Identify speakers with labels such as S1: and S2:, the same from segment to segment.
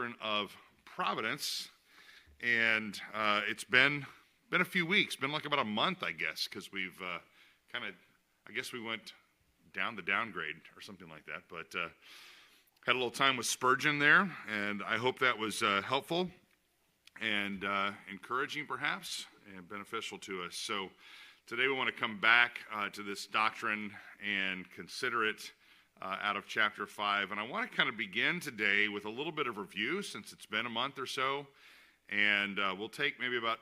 S1: doctrine of providence, and it's been a few weeks, been like about a month, I guess, because we've we went down the downgrade or something like that, but had a little time with Spurgeon there, and I hope that was helpful and encouraging perhaps, and beneficial to us. So today we want to come back to this doctrine and consider it out of chapter 5. And I want to kind of begin today with a little bit of review since it's been a month or so. And we'll take maybe about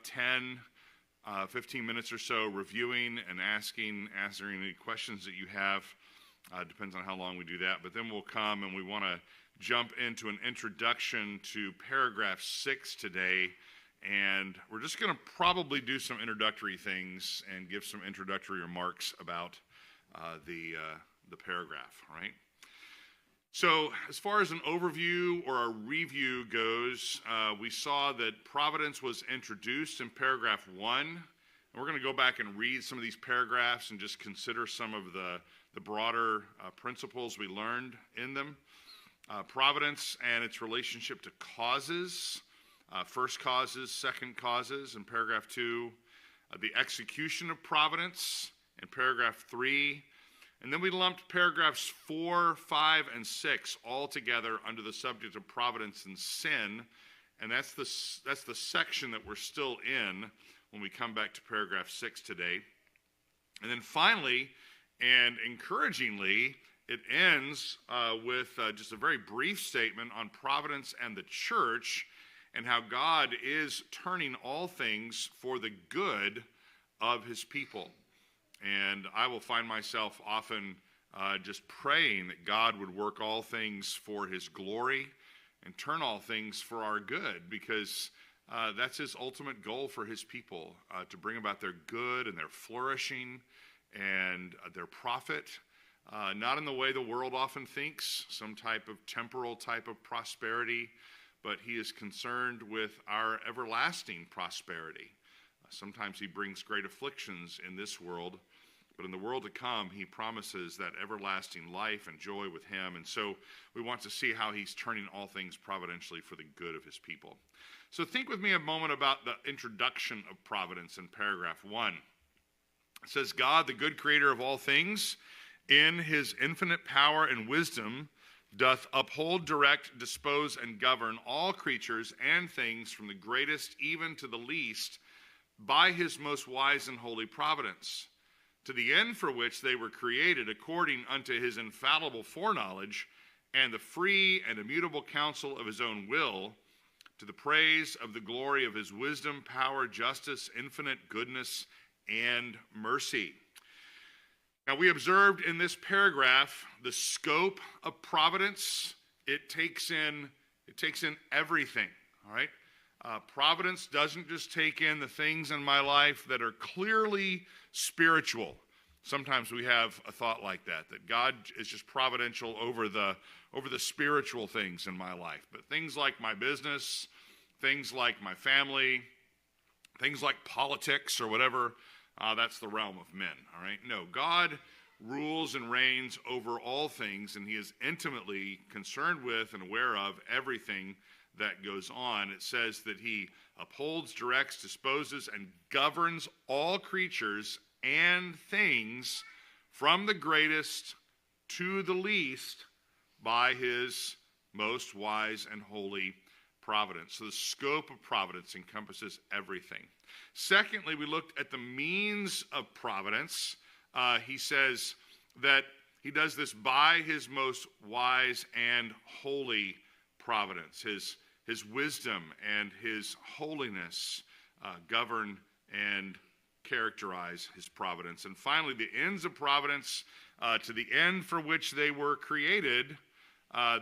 S1: 15 minutes or so reviewing and answering any questions that you have. Depends on how long we do that. But then we'll come and we want to jump into an introduction to paragraph 6 today. And we're just going to probably do some introductory things and give some introductory remarks about the paragraph, right? So as far as an overview or a review goes, we saw that providence was introduced in paragraph 1. And we're going to go back and read some of these paragraphs and just consider some of the broader principles we learned in them. Providence and its relationship to causes, first causes, second causes in paragraph 2. The execution of providence in paragraph 3. And then we lumped paragraphs 4, 5, and 6 all together under the subject of providence and sin. And that's the section that we're still in when we come back to paragraph 6 today. And then finally, and encouragingly, it ends with just a very brief statement on providence and the church and how God is turning all things for the good of his people. And I will find myself often just praying that God would work all things for his glory and turn all things for our good, because that's his ultimate goal for his people, to bring about their good and their flourishing and their profit, not in the way the world often thinks, some type of temporal type of prosperity, but he is concerned with our everlasting prosperity. Sometimes he brings great afflictions in this world, but in the world to come, he promises that everlasting life and joy with him. And so we want to see how he's turning all things providentially for the good of his people. So think with me a moment about the introduction of providence in paragraph 1. It says, God, the good creator of all things, in his infinite power and wisdom, doth uphold, direct, dispose, and govern all creatures and things from the greatest even to the least, by his most wise and holy providence, to the end for which they were created according unto his infallible foreknowledge and the free and immutable counsel of his own will, to the praise of the glory of his wisdom, power, justice, infinite goodness, and mercy. Now, we observed in this paragraph the scope of providence. It takes in everything, all right? Providence doesn't just take in the things in my life that are clearly spiritual. Sometimes we have a thought like that God is just providential over the spiritual things in my life. But things like my business, things like my family, things like politics or whatever, that's the realm of men, all right? No, God rules and reigns over all things, and he is intimately concerned with and aware of everything that goes on. It says that he upholds, directs, disposes, and governs all creatures and things from the greatest to the least by his most wise and holy providence. So the scope of providence encompasses everything. Secondly, we looked at the means of providence. He says that he does this by his most wise and holy providence. His wisdom and his holiness govern and characterize his providence. And finally, the ends of providence, to the end for which they were created,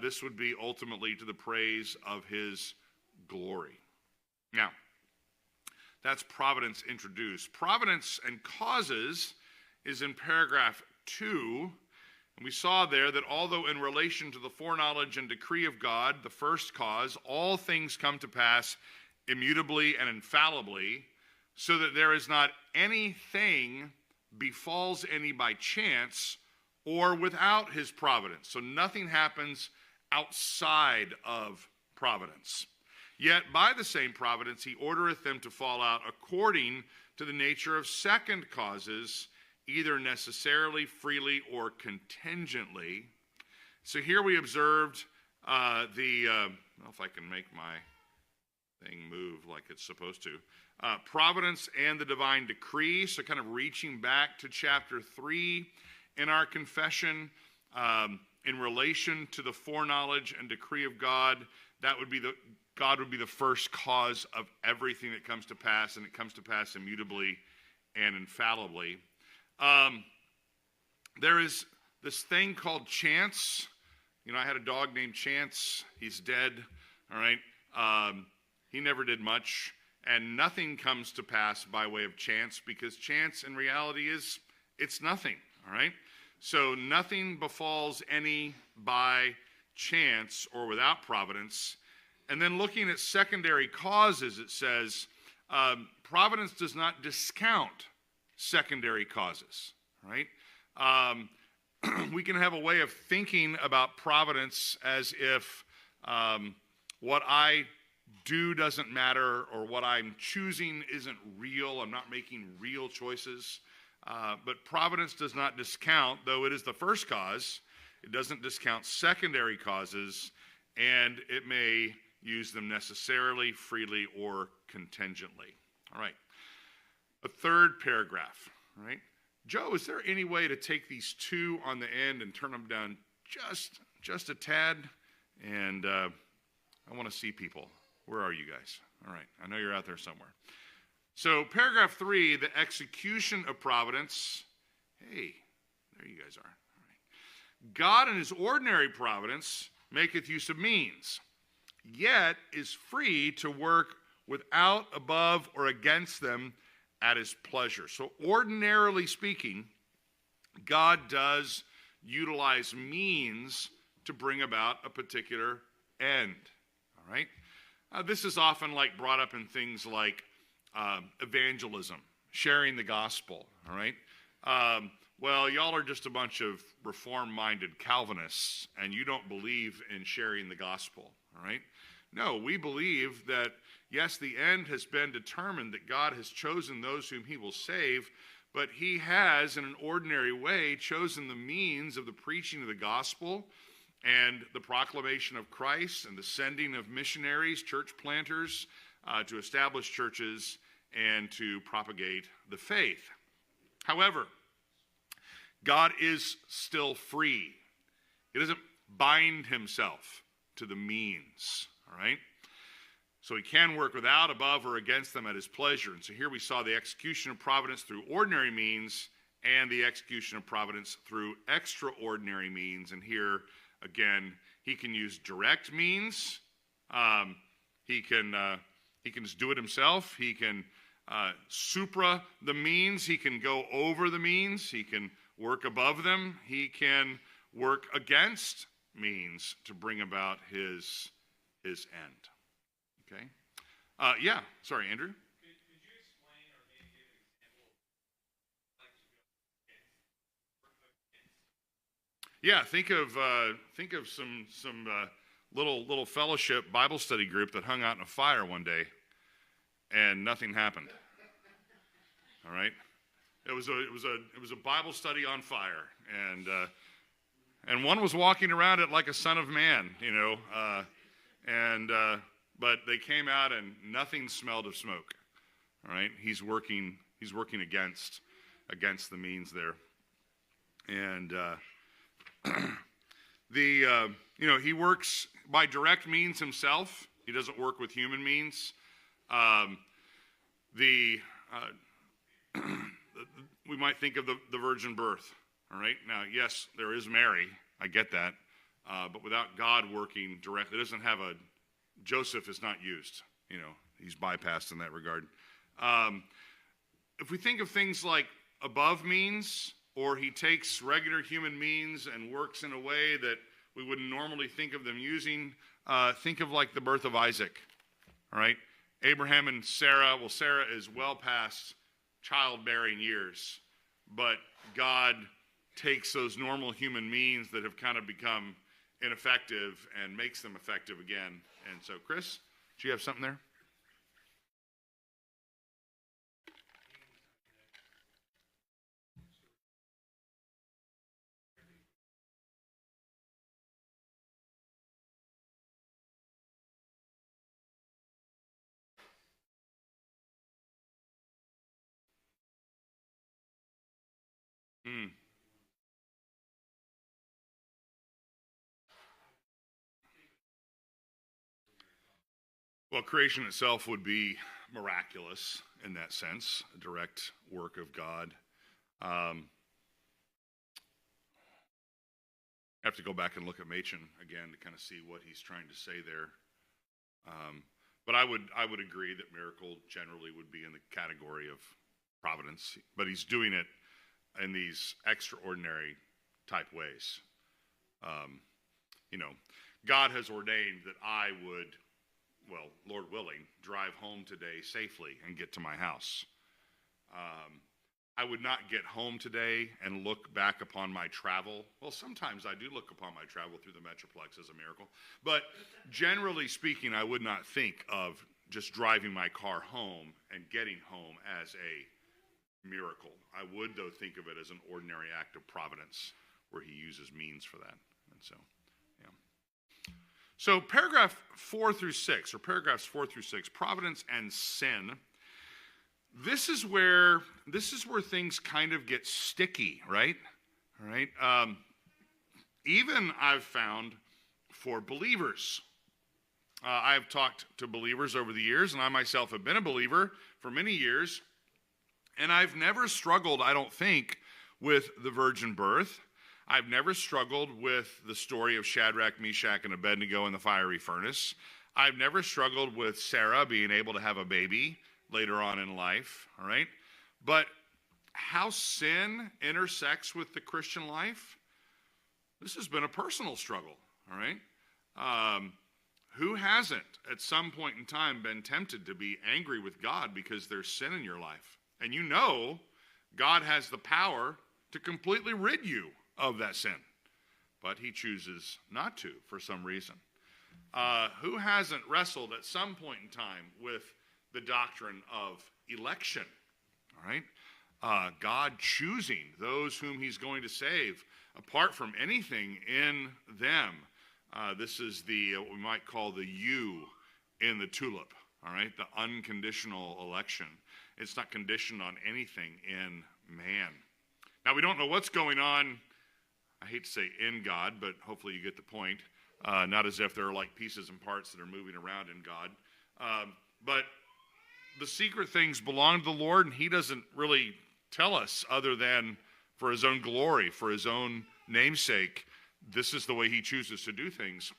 S1: this would be ultimately to the praise of his glory. Now, that's providence introduced. Providence and causes is in paragraph 2. And we saw there that although in relation to the foreknowledge and decree of God, the first cause, all things come to pass immutably and infallibly, so that there is not anything befalls any by chance or without his providence. So nothing happens outside of providence. Yet by the same providence he ordereth them to fall out according to the nature of second causes, either necessarily, freely, or contingently. So here we observed I don't know if I can make my thing move like it's supposed to. Providence and the divine decree, so kind of reaching back to chapter 3 in our confession in relation to the foreknowledge and decree of God. God would be the first cause of everything that comes to pass, and it comes to pass immutably and infallibly. There is this thing called chance. You know, I had a dog named Chance. He's dead, all right? He never did much, and nothing comes to pass by way of chance, because chance in reality it's nothing, all right? So nothing befalls any by chance or without providence. And then looking at secondary causes, it says, providence does not discount secondary causes, right? We can have a way of thinking about providence as if what I do doesn't matter, or what I'm choosing isn't real. I'm not making real choices. But providence does not discount, though it is the first cause. It doesn't discount secondary causes, and it may use them necessarily, freely, or contingently. All right. A third paragraph, all right? Joe, is there any way to take these two on the end and turn them down just a tad? And I want to see people. Where are you guys? All right. I know you're out there somewhere. So paragraph 3, the execution of providence. Hey, there you guys are. All right. God in his ordinary providence maketh use of means, yet is free to work without, above, or against them at his pleasure. So ordinarily speaking, God does utilize means to bring about a particular end. All right? This is often like brought up in things like evangelism, sharing the gospel. All right? Well, y'all are just a bunch of reform-minded Calvinists, and you don't believe in sharing the gospel. All right? No, we believe that, yes, the end has been determined, that God has chosen those whom he will save, but he has, in an ordinary way, chosen the means of the preaching of the gospel and the proclamation of Christ and the sending of missionaries, church planters, to establish churches and to propagate the faith. However, God is still free. He doesn't bind himself to the means, all right? So he can work without, above, or against them at his pleasure. And so here we saw the execution of providence through ordinary means and the execution of providence through extraordinary means. And here, again, he can use direct means. He can just do it himself. He can supra the means. He can go over the means. He can work above them. He can work against means to bring about his end. Okay? Yeah. Sorry, Andrew? Could you explain or maybe give an example of Yeah, think of some little fellowship Bible study group that hung out in a fire one day and nothing happened. All right? It was a Bible study on fire, and one was walking around it like a son of man, you know, but they came out and nothing smelled of smoke. All right, he's working against the means there, and he works by direct means himself. He doesn't work with human means. We might think of the virgin birth. All right, now yes, there is Mary. I get that, but without God working directly, it doesn't have Joseph is not used. You know, he's bypassed in that regard. If we think of things like above means, or he takes regular human means and works in a way that we wouldn't normally think of them using, think of like the birth of Isaac. All right, Abraham and Sarah. Well, Sarah is well past childbearing years, but God takes those normal human means that have kind of become ineffective and makes them effective again. And so, Chris, do you have something there? Hmm. Well, creation itself would be miraculous in that sense, a direct work of God. I have to go back and look at Machen again to kind of see what he's trying to say there. But I would agree that miracle generally would be in the category of providence, but he's doing it in these extraordinary type ways. God has ordained that I would, well, Lord willing, drive home today safely and get to my house. I would not get home today and look back upon my travel. Well, sometimes I do look upon my travel through the Metroplex as a miracle. But generally speaking, I would not think of just driving my car home and getting home as a miracle. I would, though, think of it as an ordinary act of providence where he uses means for that. And so, yeah. So paragraph 4 through 6, or paragraphs 4 through 6, providence and sin. This is where things kind of get sticky, right? All right. Even I've found for believers, I've talked to believers over the years, and I myself have been a believer for many years, and I've never struggled, I don't think, with the virgin birth. I've never struggled with the story of Shadrach, Meshach, and Abednego in the fiery furnace. I've never struggled with Sarah being able to have a baby later on in life, all right? But how sin intersects with the Christian life, this has been a personal struggle, all right? Who hasn't at some point in time been tempted to be angry with God because there's sin in your life? And you know God has the power to completely rid you of that sin, but he chooses not to for some reason. Who hasn't wrestled at some point in time with the doctrine of election, all right? God choosing those whom he's going to save apart from anything in them. This is what we might call the U in the tulip, all right? The unconditional election. It's not conditioned on anything in man. Now, we don't know what's going on, I hate to say in God, but hopefully you get the point. Not as if there are like pieces and parts that are moving around in God. But the secret things belong to the Lord, and he doesn't really tell us other than for his own glory, for his own namesake. This is the way he chooses to do things.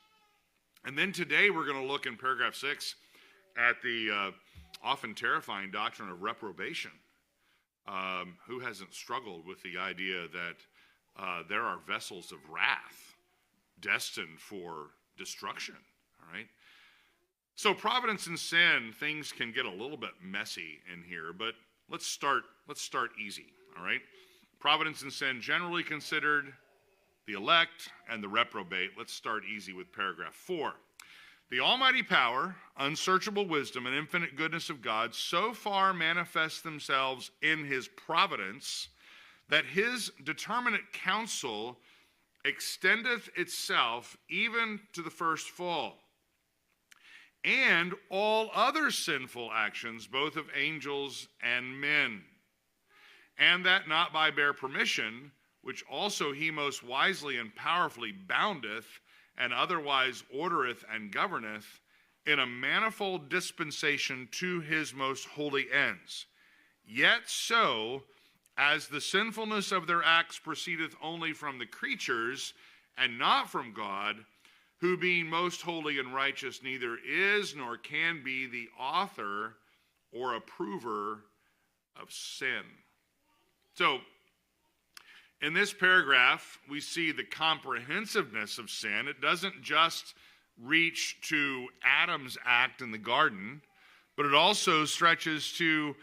S1: And then today we're going to look in paragraph 6 at the often terrifying doctrine of reprobation. Who hasn't struggled with the idea that there are vessels of wrath destined for destruction, all right? So providence and sin, things can get a little bit messy in here, but let's start easy, all right? Providence and sin generally considered, the elect and the reprobate. Let's start easy with paragraph 4. The almighty power, unsearchable wisdom, and infinite goodness of God so far manifest themselves in his providence that his determinate counsel extendeth itself even to the first fall, and all other sinful actions, both of angels and men, and that not by bare permission, which also he most wisely and powerfully boundeth, and otherwise ordereth and governeth, in a manifold dispensation to his most holy ends. Yet so, as the sinfulness of their acts proceedeth only from the creatures, and not from God, who being most holy and righteous neither is nor can be the author or approver of sin. So, in this paragraph, we see the comprehensiveness of sin. It doesn't just reach to Adam's act in the garden, but it also stretches to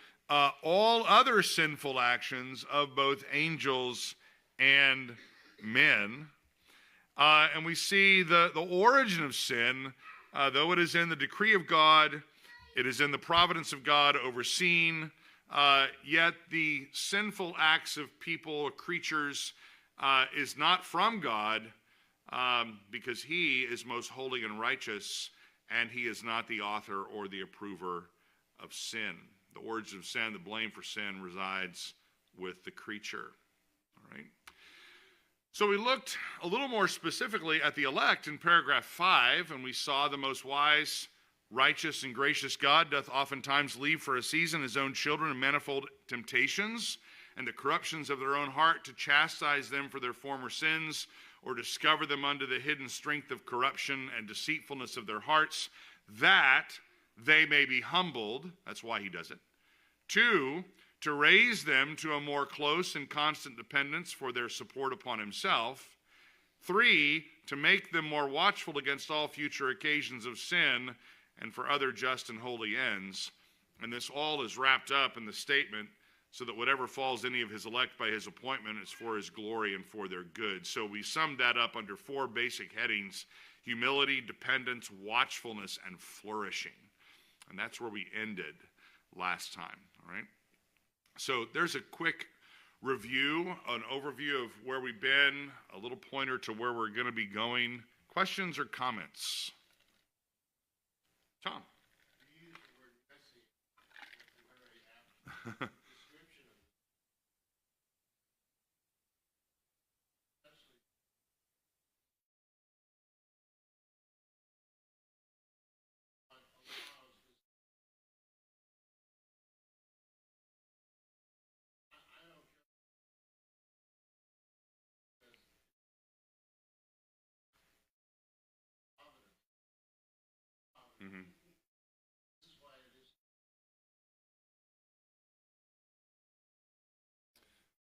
S1: all other sinful actions of both angels and men. And we see the origin of sin, though it is in the decree of God, it is in the providence of God overseen, yet the sinful acts of people, creatures, is not from God, because he is most holy and righteous, and he is not the author or the approver of sin. The origin of sin, the blame for sin, resides with the creature. All right. So we looked a little more specifically at the elect in paragraph 5, and we saw the most wise, righteous, and gracious God doth oftentimes leave for a season his own children in manifold temptations and the corruptions of their own heart, to chastise them for their former sins, or discover them unto the hidden strength of corruption and deceitfulness of their hearts, that they may be humbled. That's why he does it. 2, to raise them to a more close and constant dependence for their support upon himself. 3, to make them more watchful against all future occasions of sin and for other just and holy ends. And this all is wrapped up in the statement, so that whatever falls any of his elect by his appointment is for his glory and for their good. So we summed that up under 4 basic headings: humility, dependence, watchfulness, and flourishing. And that's where we ended last time, all right? So there's a quick review, an overview of where we've been, a little pointer to where we're going to be going. Questions or comments? Tom?
S2: You used the word messy, like you already have. Description of it. Especially allows this. I don't care. Because providence.
S1: Mm-hmm.
S2: This is why it is.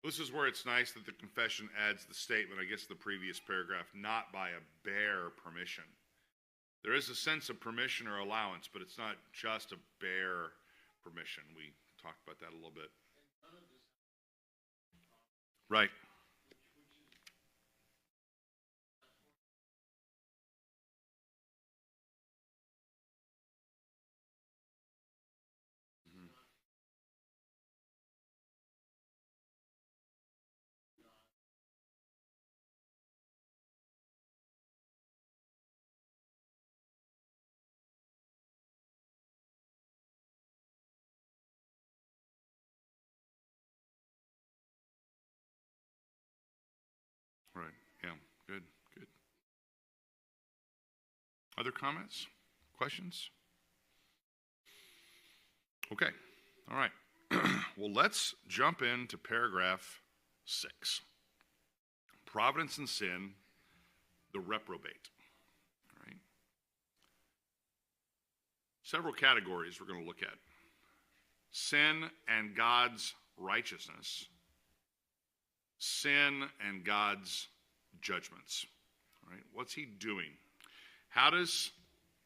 S1: This is where it's nice that the confession adds the statement, I guess the previous paragraph, not by a bare permission. There is a sense of permission or allowance, but it's not just a bare permission. We talked about that a little bit.
S2: And none of this,
S1: Right.
S2: which is
S1: Right. Yeah. Good. Good. Other comments? Questions? Okay. All right. Well, let's jump into paragraph 6. Providence and sin, the reprobate. All right. Several categories we're going to look at: sin and God's righteousness, sin and God's judgments. All right. What's he doing? How does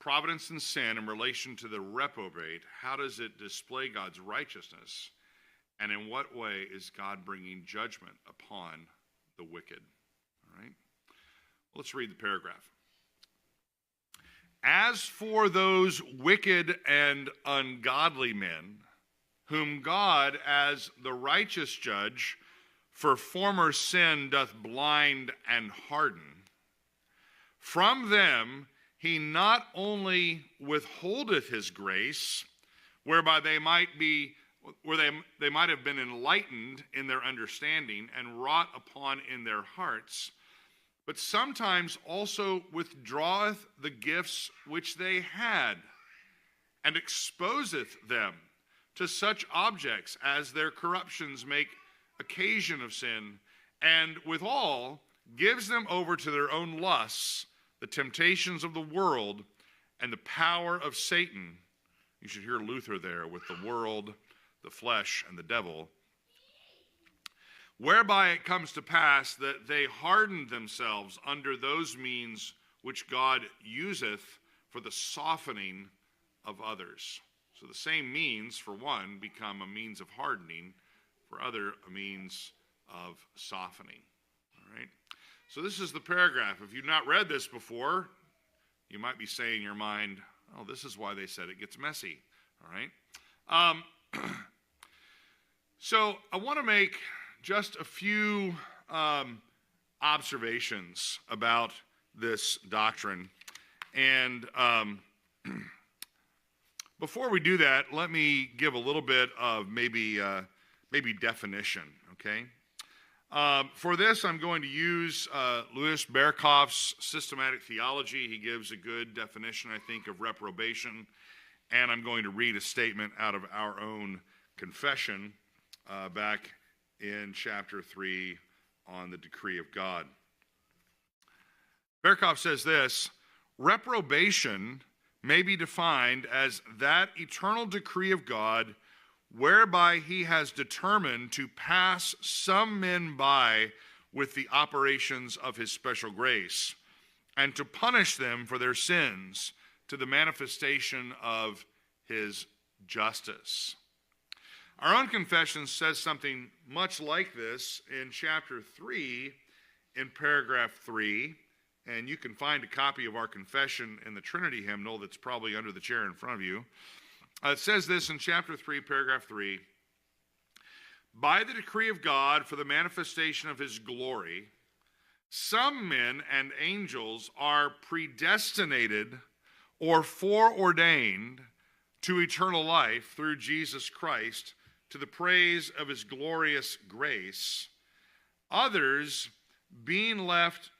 S1: providence and sin, in relation to the reprobate, how does it display God's righteousness? And in what way is God bringing judgment upon the wicked? All right. Let's read the paragraph. As for those wicked and ungodly men, whom God, as the righteous judge, for former sin doth blind and harden, from them he not only withholdeth his grace, whereby they might have been enlightened in their understanding and wrought upon in their hearts, but sometimes also withdraweth the gifts which they had, and exposeth them to such objects as their corruptions make occasion of sin, and withal gives them over to their own lusts, the temptations of the world, and the power of Satan. You should hear Luther there with the world, the flesh, and the devil. Whereby it comes to pass that they harden themselves under those means which God useth for the softening of others. So the same means, for one, become a means of hardening, for other, a means of softening. All right? So this is the paragraph. If you've not read this before, you might be saying in your mind, oh, this is why they said it gets messy. All right? So I want to make just a few observations about this doctrine. And before we do that, let me give a little bit of maybe definition, okay? For this, I'm going to use Louis Berkhof's systematic theology. He gives a good definition, I think, of reprobation. And I'm going to read a statement out of our own confession back in chapter 3 on the decree of God. Berkhof says this: reprobation may be defined as that eternal decree of God whereby he has determined to pass some men by with the operations of his special grace, and to punish them for their sins to the manifestation of his justice. Our own confession says something much like this in chapter 3, in paragraph 3, and you can find a copy of our confession in the Trinity hymnal that's probably under the chair in front of you. It says this in chapter 3, paragraph 3, by the decree of God for the manifestation of his glory, some men and angels are predestinated or foreordained to eternal life through Jesus Christ, to the praise of his glorious grace. Others, being left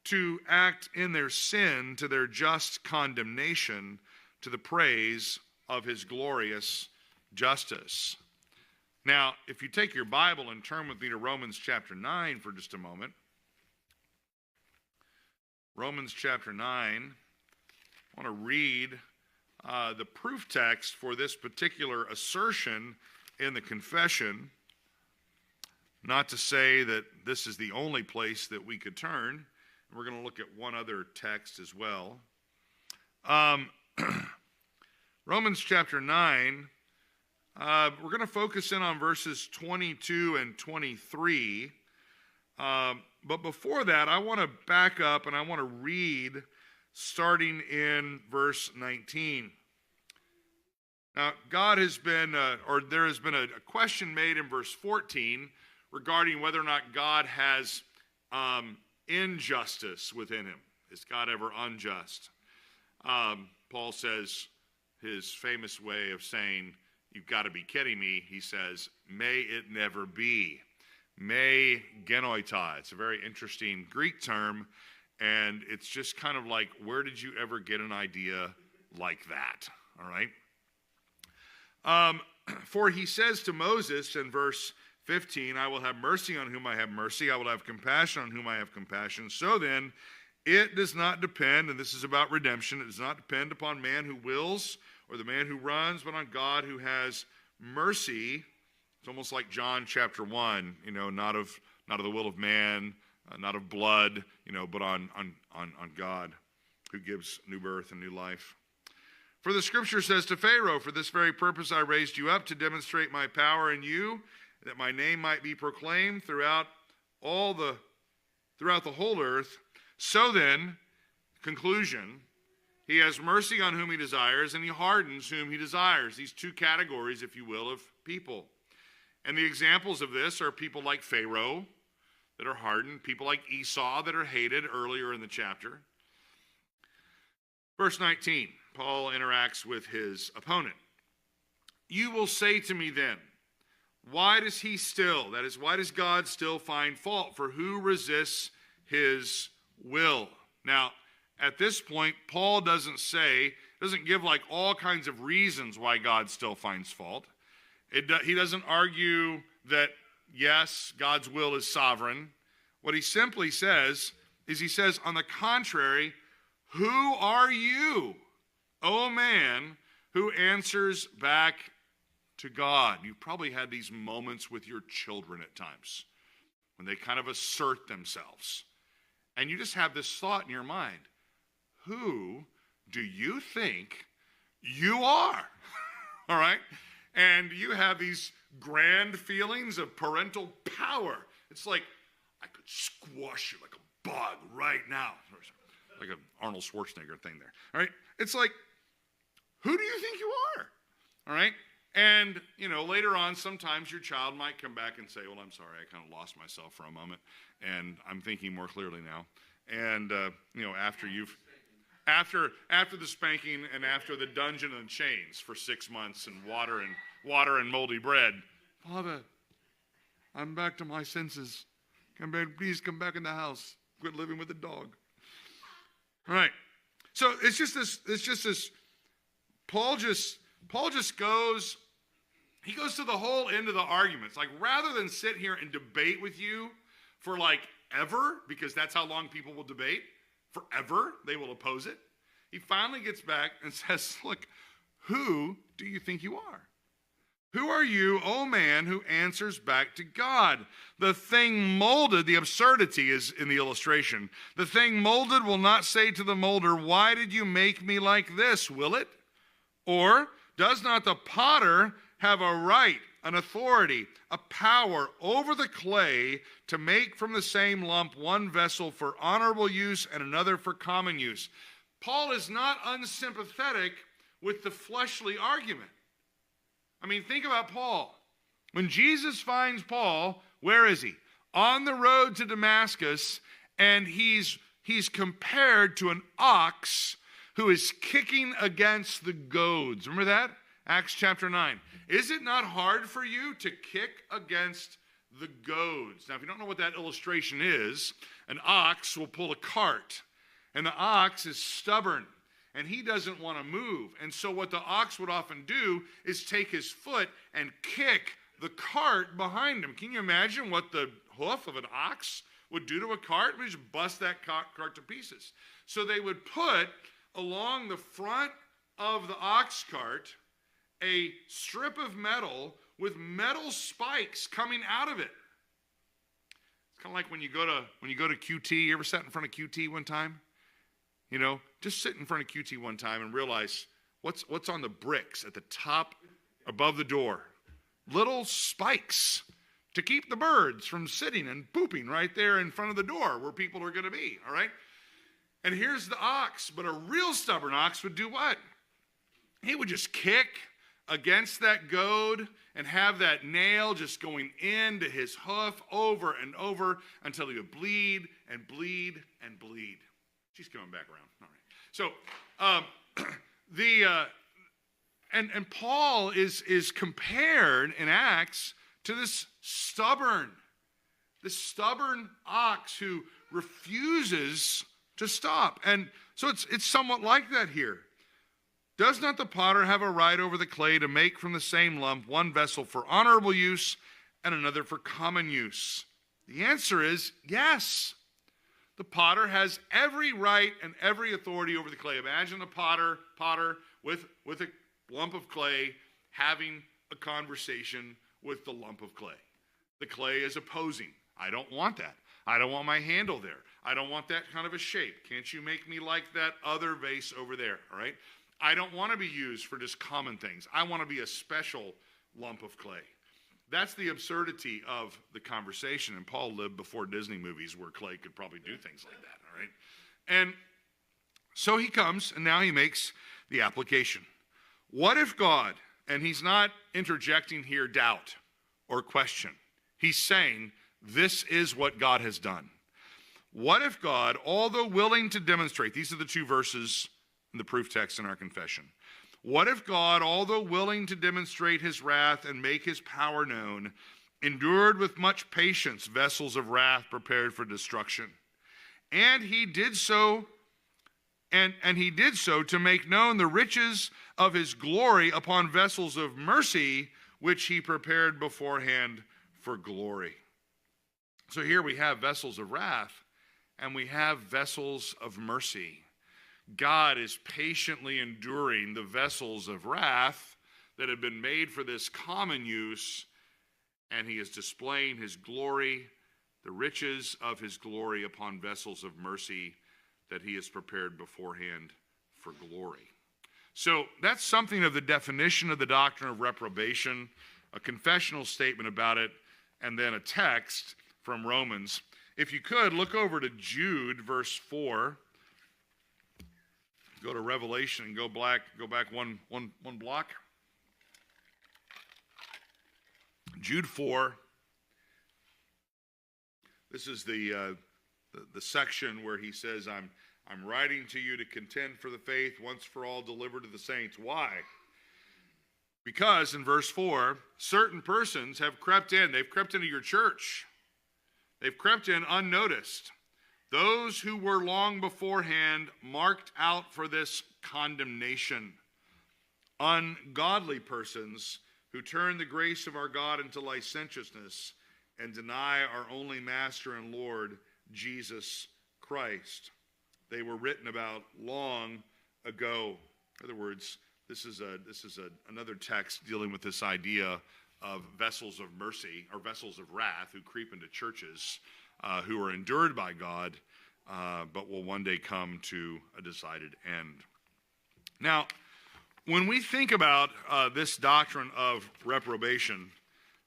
S1: to act in their sin to their just condemnation, to the praise of his glorious justice. Now, if you take your Bible and turn with me to Romans chapter 9 for just a moment. Romans chapter 9. I want to read the proof text for this particular assertion in the confession. Not to say that this is the only place that we could turn. We're going to look at one other text as well. Romans chapter 9, we're going to focus in on verses 22 and 23. But before that, I want to back up and I want to read starting in verse 19. Now, there has been a question made in verse 14 regarding whether or not God has injustice within him. Is God ever unjust? Paul says his famous way of saying, you've got to be kidding me. He says, may it never be. Me genoita. It's a very interesting Greek term, and it's just kind of like, where did you ever get an idea like that? All right? For he says to Moses in verse 15, I will have mercy on whom I have mercy. I will have compassion on whom I have compassion. So then, it does not depend, and this is about redemption, it does not depend upon man who wills or the man who runs, but on God who has mercy. It's almost like John chapter 1, not of the will of man, not of blood, but on God who gives new birth and new life. For the scripture says to Pharaoh, for this very purpose I raised you up, to demonstrate my power in you, that my name might be proclaimed throughout the whole earth. So then, conclusion, he has mercy on whom he desires, and he hardens whom he desires. These two categories, if you will, of people. And the examples of this are people like Pharaoh that are hardened, people like Esau that are hated earlier in the chapter. Verse 19, Paul interacts with his opponent. You will say to me then, why does he still, that is, why does God still find fault? For who resists his will? Now, at this point, Paul doesn't give like all kinds of reasons why God still finds fault. He doesn't argue that, yes, God's will is sovereign. What he simply says is he says, on the contrary, who are you, O man, who answers back to God? You've probably had these moments with your children at times when they kind of assert themselves. And you just have this thought in your mind, who do you think you are? All right? And you have these grand feelings of parental power. It's like, I could squash you like a bog right now. Like an Arnold Schwarzenegger thing there. All right? It's like, who do you think you are? All right? And, later on, sometimes your child might come back and say, well, I'm sorry, I kind of lost myself for a moment, and I'm thinking more clearly now. And, after the spanking and after the dungeon and chains for 6 months and water and moldy bread, Father, I'm back to my senses. Please come back in the house. Quit living with a dog. All right. So it's just this. Paul just goes to the whole end of the arguments. Like, rather than sit here and debate with you for like ever, because that's how long people will debate, forever, they will oppose it. He finally gets back and says, look, who do you think you are? Who are you, O man, who answers back to God? The thing molded, the absurdity is in the illustration. The thing molded will not say to the molder, why did you make me like this, will it? Or does not the potter have a right, an authority, a power over the clay to make from the same lump one vessel for honorable use and another for common use? Paul is not unsympathetic with the fleshly argument. I mean, think about Paul. When Jesus finds Paul, where is he? On the road to Damascus, and he's compared to an ox who is kicking against the goads. Remember that? Acts chapter 9. Is it not hard for you to kick against the goads? Now, if you don't know what that illustration is, an ox will pull a cart, and the ox is stubborn, and he doesn't want to move. And so what the ox would often do is take his foot and kick the cart behind him. Can you imagine what the hoof of an ox would do to a cart? It would just bust that cart to pieces. So they would put along the front of the ox cart a strip of metal with metal spikes coming out of it. It's kind of like when you go to QT. You ever sat in front of QT one time? Just sit in front of QT one time and realize what's on the bricks at the top above the door. Little spikes to keep the birds from sitting and pooping right there in front of the door where people are going to be, all right? And here's the ox, but a real stubborn ox would do what? He would just kick against that goad and have that nail just going into his hoof over and over until he would bleed and bleed and bleed. She's coming back around. All right. So and Paul is compared in Acts to this stubborn ox who refuses to stop. And so it's somewhat like that here. Does not the potter have a right over the clay to make from the same lump one vessel for honorable use and another for common use? The answer is yes. The potter has every right and every authority over the clay. Imagine a potter with a lump of clay having a conversation with the lump of clay. The clay is opposing. I don't want that. I don't want my handle there. I don't want that kind of a shape. Can't you make me like that other vase over there? All right? I don't want to be used for just common things. I want to be a special lump of clay. That's the absurdity of the conversation. And Paul lived before Disney movies where clay could probably do things like that, all right? And so he comes, and now he makes the application. What if God, and he's not interjecting here doubt or question. He's saying this is what God has done. What if God, although willing to demonstrate, these are the two verses in the proof text in our confession. What if God, although willing to demonstrate his wrath and make his power known, endured with much patience vessels of wrath prepared for destruction? And he did so, and he did so to make known the riches of his glory upon vessels of mercy, which he prepared beforehand for glory. So here we have vessels of wrath, and we have vessels of mercy. God is patiently enduring the vessels of wrath that have been made for this common use, and he is displaying his glory, the riches of his glory upon vessels of mercy that he has prepared beforehand for glory. So that's something of the definition of the doctrine of reprobation, a confessional statement about it, and then a text from Romans. If you could, look over to Jude, verse 4. Go to Revelation and go back one block. Jude 4. This is the section where he says, I'm writing to you to contend for the faith once for all delivered to the saints. Why? Because in verse 4, certain persons have crept in. They've crept into your church. They've crept in unnoticed. Those who were long beforehand marked out for this condemnation. Ungodly persons who turn the grace of our God into licentiousness and deny our only Master and Lord, Jesus Christ. They were written about long ago. In other words, this is another text dealing with this idea of vessels of mercy or vessels of wrath who creep into churches, who are endured by God, but will one day come to a decided end. Now, when we think about this doctrine of reprobation,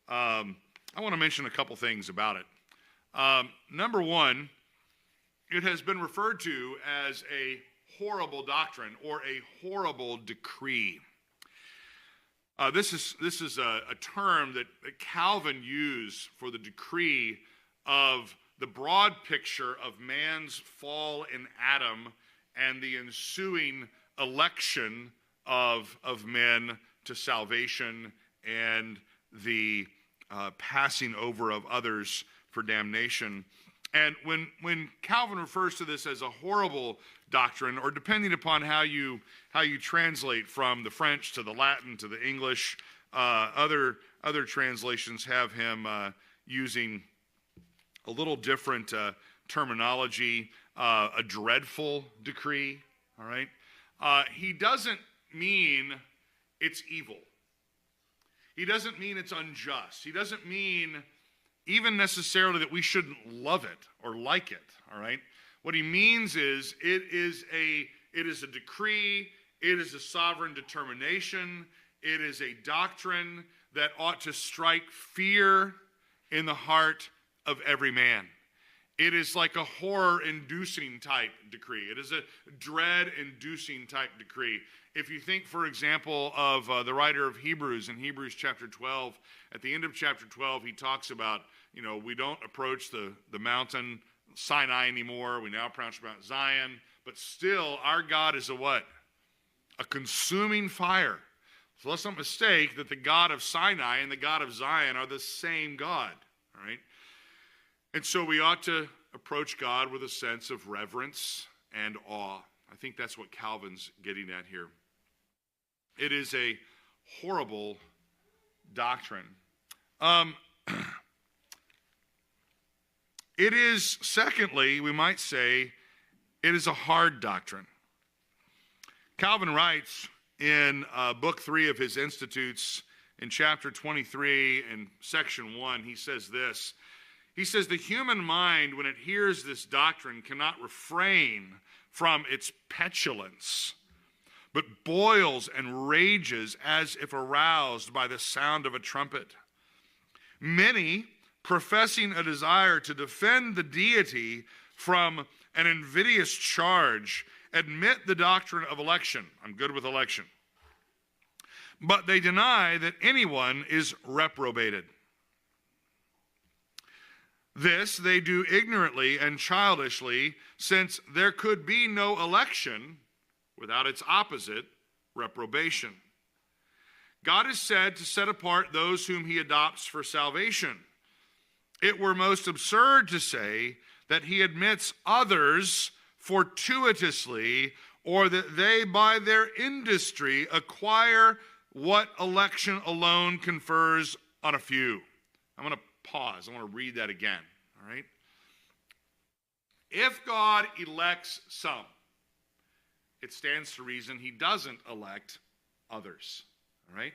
S1: I want to mention a couple things about it. Number one, it has been referred to as a horrible doctrine or a horrible decree. This is a term that Calvin used for the decree of the broad picture of man's fall in Adam and the ensuing election of men to salvation and the passing over of others for damnation. And when Calvin refers to this as a horrible doctrine, or depending upon how you translate from the French to the Latin to the English, other translations have him using a little different terminology, a dreadful decree. All right, he doesn't mean it's evil. He doesn't mean it's unjust. He doesn't mean even necessarily that we shouldn't love it or like it, all right? What he means is it is a decree, it is a sovereign determination, it is a doctrine that ought to strike fear in the heart of every man. It is like a horror-inducing type decree. It is a dread-inducing type decree. If you think, for example, of the writer of Hebrews in Hebrews chapter 12, at the end of chapter 12, he talks about, we don't approach the mountain Sinai anymore. We now approach Mount Zion. But still, our God is a what? A consuming fire. So let's not mistake that the God of Sinai and the God of Zion are the same God. All right? And so we ought to approach God with a sense of reverence and awe. I think that's what Calvin's getting at here. It is a horrible doctrine. It is, secondly, we might say, it is a hard doctrine. Calvin writes in book 3 of his Institutes, in chapter 23, in section 1, he says this. He says, the human mind, when it hears this doctrine, cannot refrain from its petulance, but boils and rages as if aroused by the sound of a trumpet. Many, professing a desire to defend the deity from an invidious charge, admit the doctrine of election. I'm good with election. But they deny that anyone is reprobated. This they do ignorantly and childishly, since there could be no election without its opposite, reprobation. God is said to set apart those whom he adopts for salvation. It were most absurd to say that he admits others fortuitously, or that they by their industry acquire what election alone confers on a few. I'm going to pause. I want to read that again. All right? If God elects some, it stands to reason he doesn't elect others. All right?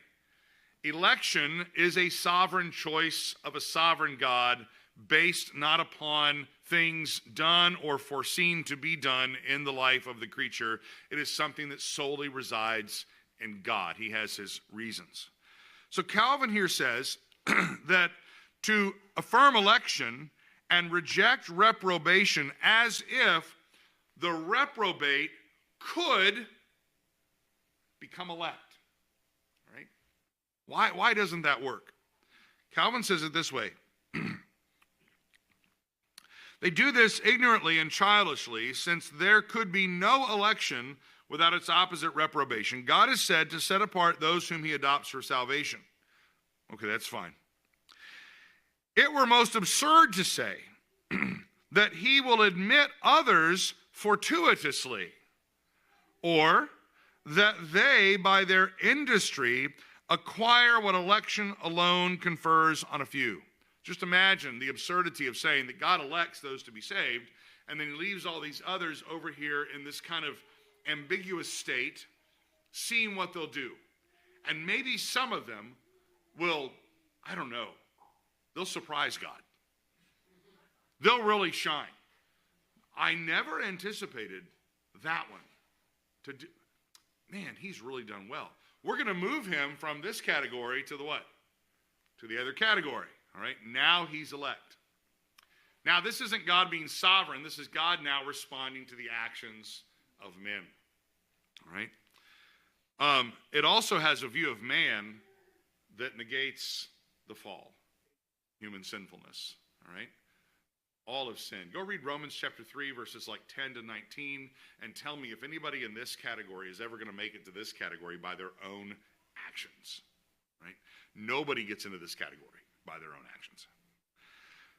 S1: Election is a sovereign choice of a sovereign God based not upon things done or foreseen to be done in the life of the creature. It is something that solely resides in God. He has his reasons. So Calvin here says that to affirm election and reject reprobation as if the reprobate could become elect. Right? Why doesn't that work? Calvin says it this way. They do this ignorantly and childishly, since there could be no election without its opposite reprobation. God is said to set apart those whom he adopts for salvation. Okay, that's fine. It were most absurd to say that he will admit others fortuitously, or that they, by their industry, acquire what election alone confers on a few. Just imagine the absurdity of saying that God elects those to be saved, and then he leaves all these others over here in this kind of ambiguous state, seeing what they'll do. And maybe some of them will, I don't know, they'll surprise God. They'll really shine. I never anticipated that one to do. Man, he's really done well. We're going to move him from this category to the what? To the other category. All right, now he's elect. Now, this isn't God being sovereign. This is God now responding to the actions of men. All right. It also has a view of man that negates the fall, human sinfulness. All right. All have sinned. Go read Romans chapter 3, verses like 10 to 19, and tell me if anybody in this category is ever going to make it to this category by their own actions. Right? Nobody gets into this category by their own actions.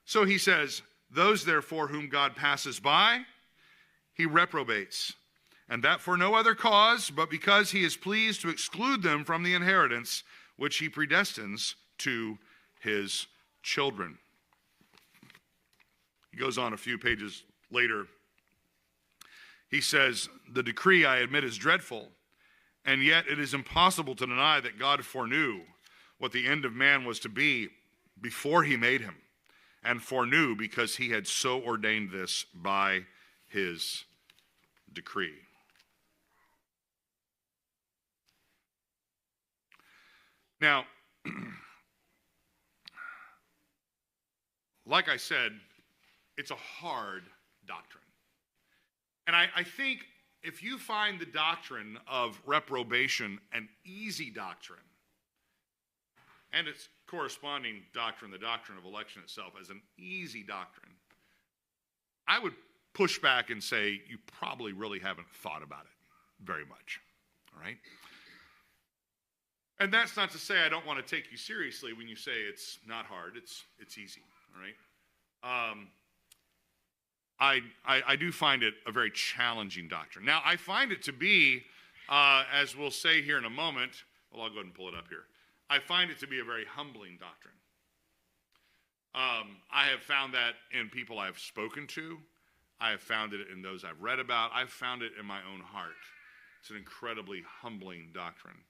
S1: So he says, those therefore whom God passes by, he reprobates, and that for no other cause, but because he is pleased to exclude them from the inheritance which he predestines to his children. He goes on a few pages later. He says, the decree, I admit, is dreadful, and yet it is impossible to deny that God foreknew what the end of man was to be before he made him, and foreknew because he had so ordained this by his decree. Now, like I said, it's a hard doctrine. And I think if you find the doctrine of reprobation an easy doctrine, and its corresponding doctrine, the doctrine of election itself, as an easy doctrine, I would push back and say you probably really haven't thought about it very much. All right? And that's not to say I don't want to take you seriously when you say it's not hard, it's easy. All right? I do find it a very challenging doctrine. Now, I find it to be, as we'll say here in a moment, well, I'll go ahead and pull it up here. I find it to be a very humbling doctrine. I have found that in people I've spoken to. I have found it in those I've read about. I've found it in my own heart. It's an incredibly humbling doctrine.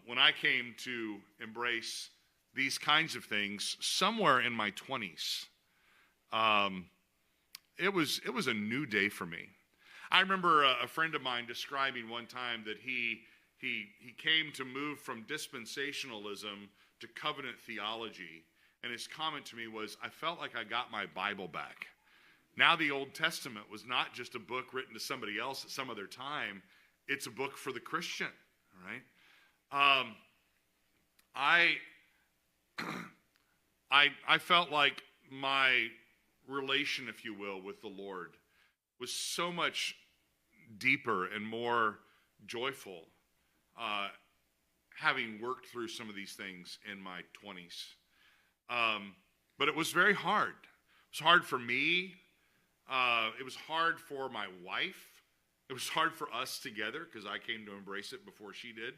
S1: When I came to embrace these kinds of things somewhere in my 20s, it was a new day for me. I remember a friend of mine describing one time that he came to move from dispensationalism to covenant theology, and his comment to me was, I felt like I got my Bible back. Now the Old Testament was not just a book written to somebody else at some other time, it's a book for the Christian, all right? I felt like my relation, if you will, with the Lord was so much deeper and more joyful, having worked through some of these things in my 20s. But it was very hard. It was hard for me. It was hard for my wife. It was hard for us together because I came to embrace it before she did.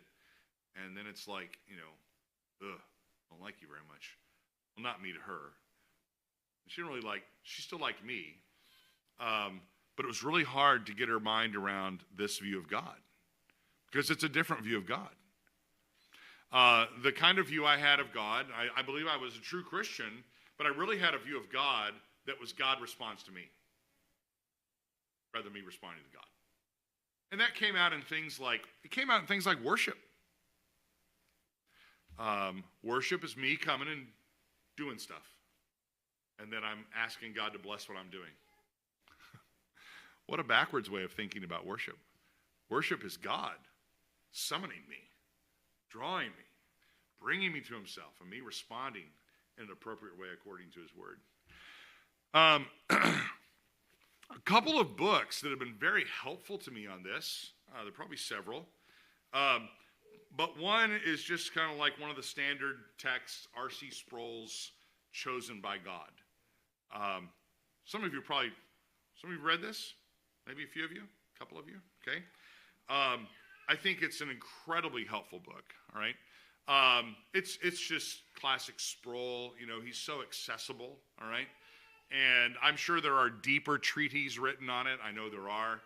S1: And then it's like, I don't like you very much. Well, not me to her. She didn't really she still liked me. But it was really hard to get her mind around this view of God because it's a different view of God. The kind of view I had of God, I believe I was a true Christian, but I really had a view of God that was God responds to me rather than me responding to God. And that came out in things like worship. Worship is me coming and doing stuff. and then I'm asking God to bless what I'm doing. What a backwards way of thinking about worship. Worship is God summoning me, drawing me, bringing me to himself, and me responding in an appropriate way according to his word. A couple of books that have been very helpful to me on this, there are probably several, but one is just kind of like one of the standard texts, R.C. Sproul's Chosen by God. Some of you read this? Maybe a few of you? A couple of you? Okay. I think it's an incredibly helpful book, all right? It's just classic Sproul. You know, he's so accessible, all right? And I'm sure there are deeper treatises written on it. I know there are.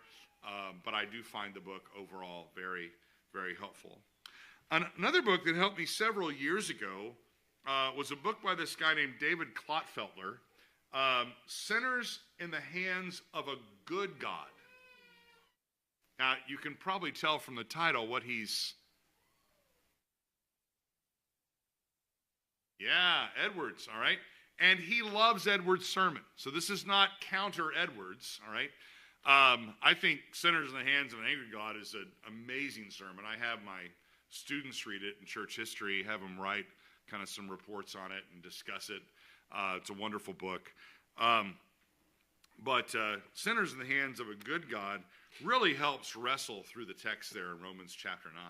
S1: But I do find the book overall very, very helpful. Another book that helped me several years ago was a book by this guy named David Klottfeltler, Sinners in the Hands of a Good God. Now, you can probably tell from the title what he's... Yeah, Edwards, all right? And he loves Edwards' sermon. So this is not counter Edwards, all right? I think Sinners in the Hands of an Angry God is an amazing sermon. I have my students read it in church history, have them write kind of some reports on it and discuss it. It's a wonderful book. But Sinners in the Hands of a Good God really helps wrestle through the text there in Romans chapter 9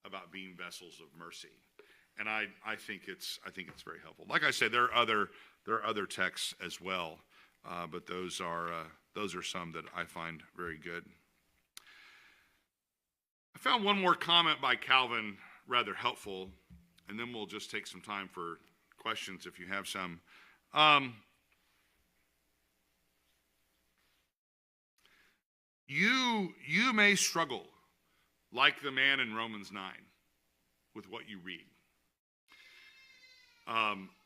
S1: about being vessels of mercy. And I think it's very helpful. Like I said, there are other texts as well, but those are some that I find very good. I found one more comment by Calvin rather helpful, and then we'll just take some time for questions if you have some. You may struggle, like the man in Romans 9, with what you read.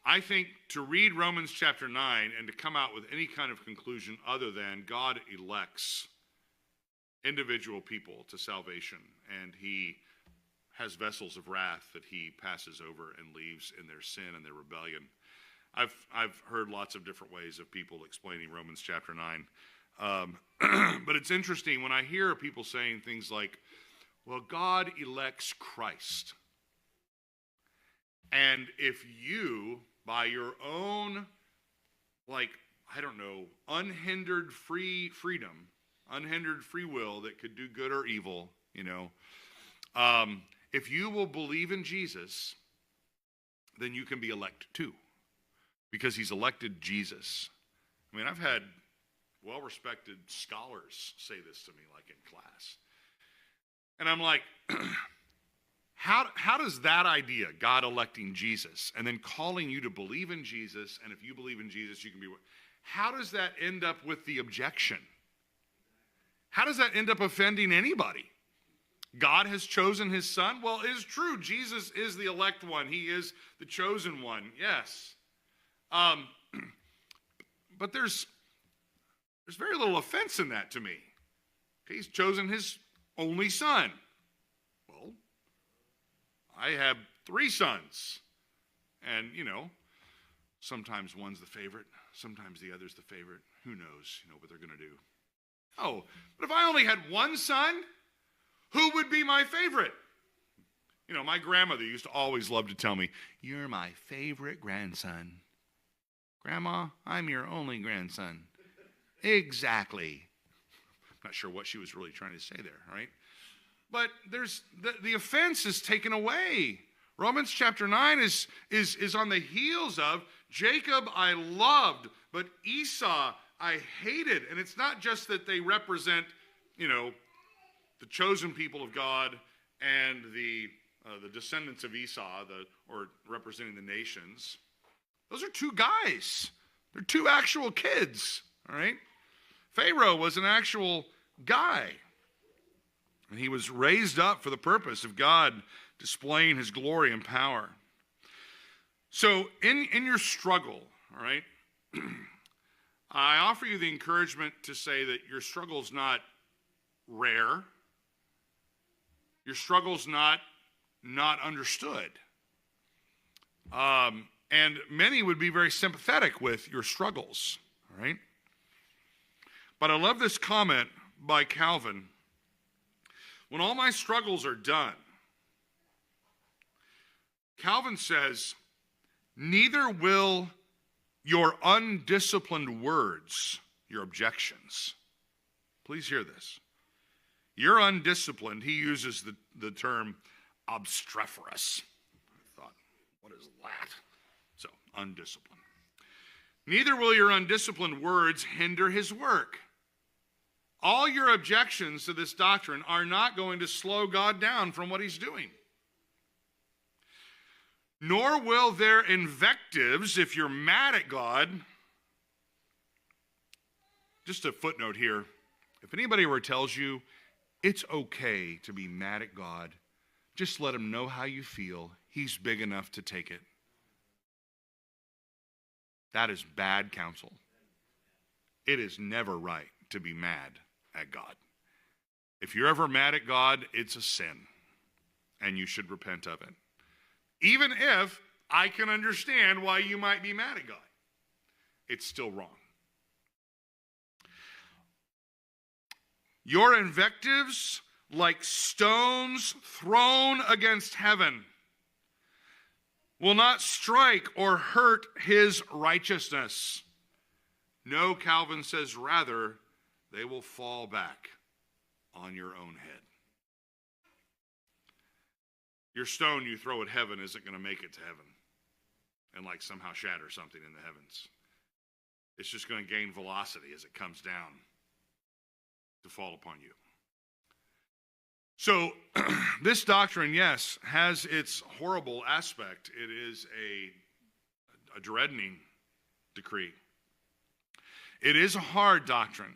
S1: I think to read Romans chapter 9 and to come out with any kind of conclusion other than God elects individual people to salvation, and he has vessels of wrath that he passes over and leaves in their sin and their rebellion. I've heard lots of different ways of people explaining Romans chapter 9. But it's interesting when I hear people saying things like, well, God elects Christ. And if you, by your own, unhindered freedom, unhindered free will that could do good or evil, if you will believe in Jesus, then you can be elected too, because he's elected Jesus. I mean, I've had well-respected scholars say this to me, like in class. And I'm like, how does that idea, God electing Jesus, and then calling you to believe in Jesus, and if you believe in Jesus, you can be... How does that end up with the objection? How does that end up offending anybody? God has chosen his son? Well, it is true. Jesus is the elect one. He is the chosen one, yes. But there's very little offense in that to me. He's chosen his only son. Well, I have 3 sons. And, sometimes one's the favorite, sometimes the other's the favorite. Who knows, what they're going to do. Oh, but if I only had one son, who would be my favorite? My grandmother used to always love to tell me, "You're my favorite grandson." Grandma, I'm your only grandson. Exactly. I'm not sure what she was really trying to say there, right? But there's the offense is taken away. Romans chapter 9 is on the heels of Jacob I loved, but Esau I hated. And it's not just that they represent, the chosen people of God and the descendants of Esau, or representing the nations. Those are 2 guys. They're 2 actual kids, all right? Pharaoh was an actual guy. And he was raised up for the purpose of God displaying his glory and power. So in your struggle, all right, I offer you the encouragement to say that your struggle's not rare. Your struggle's not understood. And many would be very sympathetic with your struggles, all right? But I love this comment by Calvin. When all my struggles are done, Calvin says, neither will your undisciplined words, your objections. Please hear this. You're undisciplined. He uses the term obstreperous. I thought, what is that? So, undisciplined. Neither will your undisciplined words hinder his work. All your objections to this doctrine are not going to slow God down from what he's doing. Nor will their invectives, if you're mad at God, just a footnote here, if anybody ever tells you it's okay to be mad at God, just let him know how you feel. He's big enough to take it. That is bad counsel. It is never right to be mad at God. If you're ever mad at God, it's a sin, and you should repent of it. Even if I can understand why you might be mad at God, it's still wrong. Your invectives, like stones thrown against heaven, will not strike or hurt his righteousness. No, Calvin says, rather, they will fall back on your own head. Your stone you throw at heaven isn't going to make it to heaven and like somehow shatter something in the heavens. It's just going to gain velocity as it comes down to fall upon you. So this doctrine, yes, has its horrible aspect. It is a dreadening decree. It is a hard doctrine.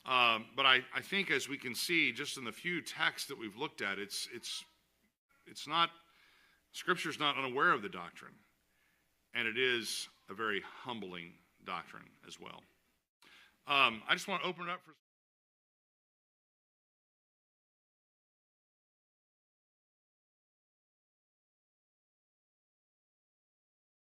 S1: But I think as we can see just in the few texts that we've looked at, it's not, Scripture's not unaware of the doctrine. And it is a very humbling doctrine as well. I just want to open it up for